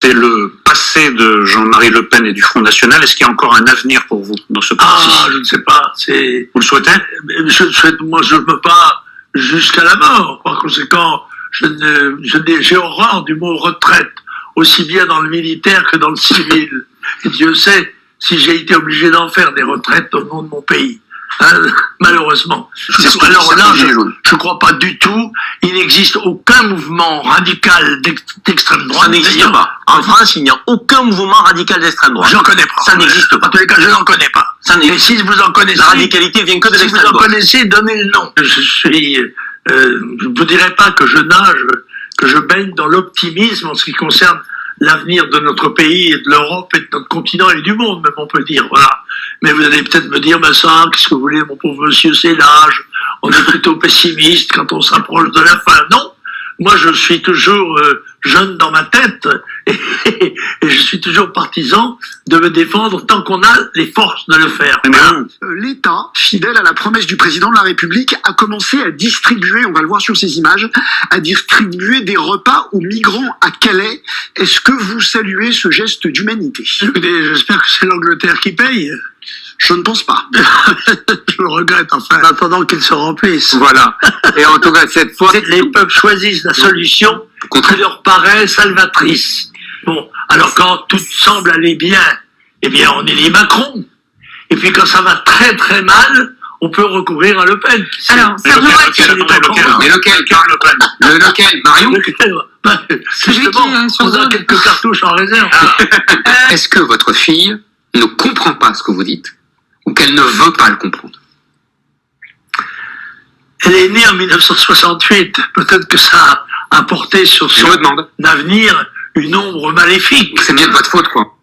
C'est le passé de Jean-Marie Le Pen et du Front National. Est-ce qu'il y a encore un avenir pour vous dans ce parti? Ah, je ne sais pas. Vous le souhaitez? Moi, je ne peux pas jusqu'à la mort. Par conséquent, j'ai horreur du mot retraite, aussi bien dans le militaire que dans le civil. Et Dieu sait si j'ai été obligé d'en faire des retraites au nom de mon pays. Hein, malheureusement. Alors là, je ne crois pas du tout. Il n'existe aucun mouvement radical d'extrême droite. Ça n'existe pas. En France, il n'y a aucun mouvement radical d'extrême droite. Je n'en connais pas. Ça n'existe pas. En tous les cas, je n'en connais pas. Et si vous en connaissez, la radicalité vient que de l'extrême droite. Si vous en connaissez, donnez le nom. Je ne vous dirai pas que je nage, que je baigne dans l'optimisme en ce qui concerne l'avenir de notre pays et de l'Europe et de notre continent et du monde, même on peut dire, voilà. Mais vous allez peut-être me dire, ben ça, qu'est-ce que vous voulez, mon pauvre monsieur, c'est l'âge, on est plutôt pessimiste quand on s'approche de la fin. Non, moi je suis toujours jeune dans ma tête et je suis toujours partisan de me défendre tant qu'on a les forces de le faire. L'État, fidèle à la promesse du président de la République, a commencé à distribuer, on va le voir sur ces images, à distribuer des repas aux migrants à Calais. Est-ce que vous saluez ce geste d'humanité? Écoutez, j'espère que c'est l'Angleterre qui paye. Je ne pense pas. Je le regrette, enfin. En attendant qu'ils se remplissent. Voilà. Et en tout cas, cette fois... Les peuples choisissent la solution qui leur paraît salvatrice. Bon, alors quand tout semble aller bien, eh bien on élit Macron. Et puis quand ça va très très mal, on peut recourir à Le Pen. Alors, Mais lequel Karl Le Pen. Lequel Marion? Justement, on a quelques cartouches en réserve. Est-ce que votre fille ne comprend pas ce que vous dites ou qu'elle ne veut pas le comprendre? Elle est née en 1968. Peut-être que ça a apporté sur son avenir une ombre maléfique. C'est bien de votre faute, quoi.